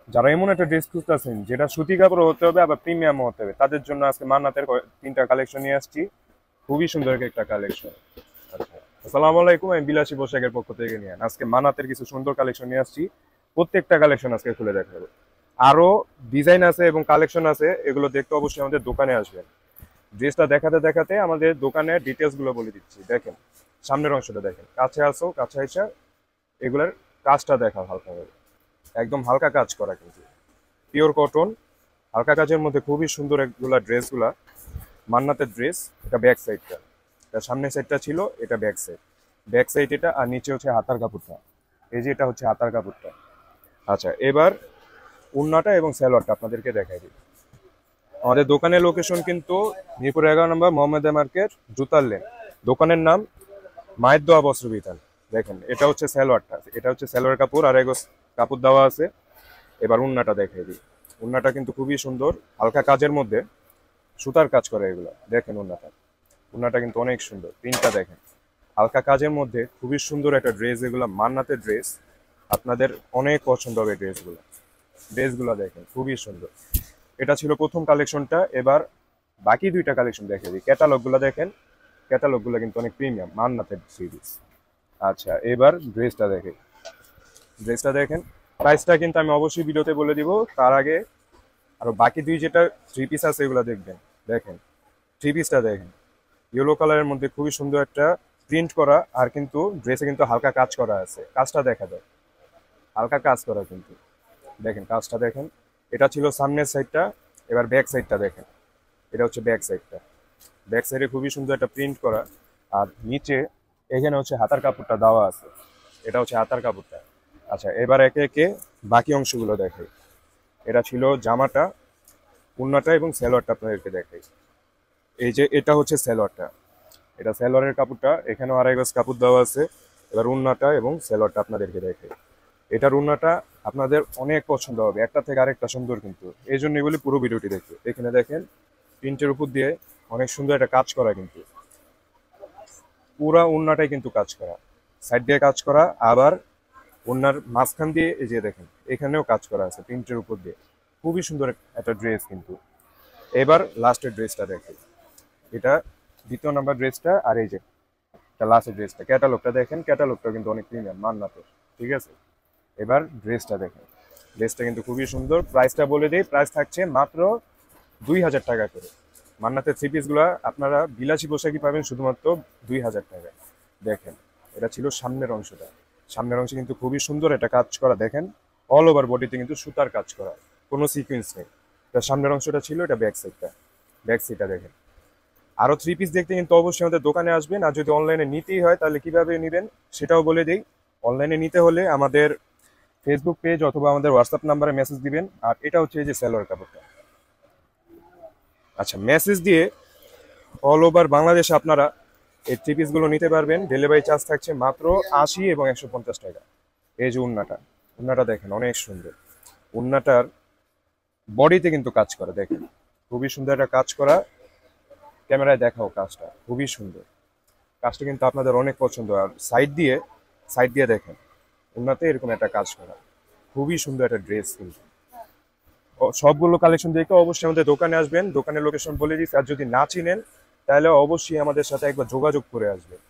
যারা এমন একটা ড্রেস খুঁজতেছেন যেটা সুতি কাপড় হতে হবে আবার প্রিমিয়াম হতে হবে, তাদের জন্য আজকে মান্নাতের তিনটা কালেকশন নিয়ে আসছি। খুবই সুন্দর একটা কালেকশন। আচ্ছা, আসসালামু আলাইকুম, আমি বিলাসী পোশাকের পক্ষ থেকে নিয়ে আজকে মান্নাতের কিছু সুন্দর কালেকশন নিয়ে আসছি। প্রত্যেকটা কালেকশন আজকে খুলে দেখাবো। আরো ডিজাইন আছে এবং কালেকশন আছে, এগুলো দেখতে অবশ্যই আমাদের দোকানে আসবেন। ড্রেসটা দেখাতে দেখাতে আমাদের দোকানের ডিটেলস গুলো বলে দিচ্ছি। দেখেন সামনের অংশটা, দেখেন কাছে আসো, কাছে এসে এগুলার কাজটা দেখা হালকা হবে, একদম হালকা কাজ করা কিন্তু পিওর কটন, হালকা কাজের মধ্যে খুবই সুন্দর এগুলা ড্রেসগুলা। মান্নাতের ড্রেস। এটা ব্যাক সাইডটা, এটা সামনের সাইডটা ছিল, এটা ব্যাক সাইড। ব্যাক সাইড এটা, আর নিচে হচ্ছে হাতার কাপড়টা। এই যে এটা হচ্ছে হাতার কাপড়টা। আচ্ছা, এবার উন্নাটা এবং সালোয়ারটা আপনাদেরকে দেখাই দিই। আমাদের দোকানের লোকেশন কিন্তু মিরপুর 11 নম্বর মোহাম্মদ মার্কেট, জুতার লেন। দোকানের নাম মায়ের দোয়া বস্ত্র বিতান। দেখেন এটা হচ্ছে সালোয়ারটা, এটা হচ্ছে সালোয়ার কাপড়, আর এগো কাপড় দেওয়া আছে। এবার উন্নাটা দেখাই দিই। উন্নাটা কিন্তু খুবই সুন্দর, হালকা কাজের মধ্যে সুতার কাজ করে এগুলো। দেখেন উন্নাটা, উন্নাটা কিন্তু অনেক সুন্দর, প্রিন্টটা দেখেন হালকা কাজের মধ্যে খুবই সুন্দর একটা ড্রেস। এগুলো মান্নাতের ড্রেস, আপনাদের অনেক পছন্দ হবে ড্রেসগুলো। ড্রেসগুলো দেখেন খুবই সুন্দর। এটা ছিল প্রথম কালেকশনটা। এবার বাকি দুইটা কালেকশন দেখে দিই। ক্যাটালগুলো দেখেন, ক্যাটালগুলো কিন্তু অনেক প্রিমিয়াম মান্নাতের সিরিজ। আচ্ছা, এবার ড্রেসটা দেখে, ড্রেসটা দেখেন। প্রাইসটা কিন্তু আমি অবশ্যই ভিডিওতে বলে দিব, তার আগে আরো বাকি দুই যেটা থ্রি পিস আছে এগুলো দেখবেন। দেখেন থ্রি পিসটা দেখেন, ইয়েলো কালারের মধ্যে খুবই সুন্দর একটা প্রিন্ট করা, আর কিন্তু ড্রেসে কিন্তু হালকা কাজ করা আছে। কাজটা দেখা যায়, হালকা কাজ করা কিন্তু। দেখেন কাজটা দেখেন। এটা ছিল সামনের সাইডটা। এবার ব্যাক সাইডটা দেখেন, এটা হচ্ছে ব্যাক সাইডটা। ব্যাক সাইডে খুবই সুন্দর একটা প্রিন্ট করা, আর নিচে এখানে হচ্ছে হাতার কাপড়টা দেওয়া আছে। এটা হচ্ছে হাতার কাপড়টা। আচ্ছা, এবার একে একে বাকি অংশগুলো দেখাই। এটা ছিল জামাটা, উন্নাটা এবং সালোয়ারটা আপনাদেরকে দেখাই। এই যে এটা হচ্ছে সালোয়ারটা, এটা সালোয়ারের কাপড়টা, এখানেও আড়াই গজ কাপড় দেওয়া আছে। এবার উন্নাটা এবং সালোয়ারটা আপনাদেরকে দেখাই। এটার উন্নাটা আপনাদের অনেক পছন্দ হবে, একটা থেকে আরেকটা সুন্দর কিন্তু। এই জন্য বলি পুরো ভিডিওটি দেখতে। এখানে দেখেন প্রিন্টের উপর দিয়ে অনেক সুন্দর একটা কাজ করা কিন্তু, পুরা উন্নাটাই কিন্তু কাজ করা, সাইড দিয়ে কাজ করা, আবার ওনার মাঝখান দিয়ে এই যে দেখেন এখানেও কাজ করা আছে প্রিন্টের উপর দিয়ে। খুবই সুন্দর একটা ড্রেস কিন্তু। এবার লাস্টের ড্রেসটা দেখেন, এটা দ্বিতীয় নাম্বার ড্রেসটা, আর এই যে এটা লাস্টের ড্রেসটা। ক্যাটালগটা দেখেন, ক্যাটালগটা কিন্তু অনেক প্রিমিয়াম মান্নাতের, ঠিক আছে। এবার ড্রেসটা দেখেন, ড্রেসটা কিন্তু খুবই সুন্দর। প্রাইসটা বলে দিই, প্রাইস থাকছে মাত্র 2000 টাকা করে। মান্নাতের থ্রি পিসগুলো আপনারা বিলাসী পোশাকই পাবেন শুধুমাত্র 2000 টাকা। দেখেন এটা ছিল সামনের অংশটা, সামনের অংশে কিন্তু খুবই সুন্দর একটা কাজ করা। দেখেন অল ওভার বডিতে কিন্তু সুতার কাজ করা, কোনো সিকোয়েন্স নেই। এটা সামনের অংশটা ছিল, এটা ব্যাক সাইডটা। ব্যাক সাইডটা দেখেন। আরো থ্রি পিস দেখতে কিন্তু অবশ্যই আমাদের দোকানে আসবেন। আর যদি অনলাইনে নিতেই হয় তাহলে কিভাবে নেবেন সেটাও বলে দিই। অনলাইনে নিতে হলে আমাদের ফেসবুক পেজ অথবা আমাদের হোয়াটসঅ্যাপ নাম্বারে মেসেজ দিবেন। আর এটা হচ্ছে এই যে সালোয়ার কাপড়টা। আচ্ছা, মেসেজ দিয়ে অল ওভার বাংলাদেশে আপনারা এই থ্রি পিসগুলো নিতে পারবেন। ডেলিভারি চার্জ থাকছে মাত্র 80 এবং 150 টাকা। এই যে উন্নাটা, উন্নাটা দেখেন অনেক সুন্দর। উন্নাটার বডিতে কিন্তু কাজ করা, দেখেন খুবই সুন্দর একটা কাজ করা। ক্যামেরায় দেখাও কাজটা, খুবই সুন্দর। কাজটা কিন্তু আপনাদের অনেক পছন্দ। আর সাইড দিয়ে দেখেন উন্নাতে এরকম একটা কাজ করা, খুবই সুন্দর একটা ড্রেস কিন্তু। সবগুলো কালেকশন দেখে অবশ্যই আমাদের দোকানে আসবেন। দোকানের লোকেশন বলে দিচ্ছি, আর যদি না চিনেন তাহলে অবশ্যই আমাদের সাথে একবার যোগাযোগ করে আসবেন।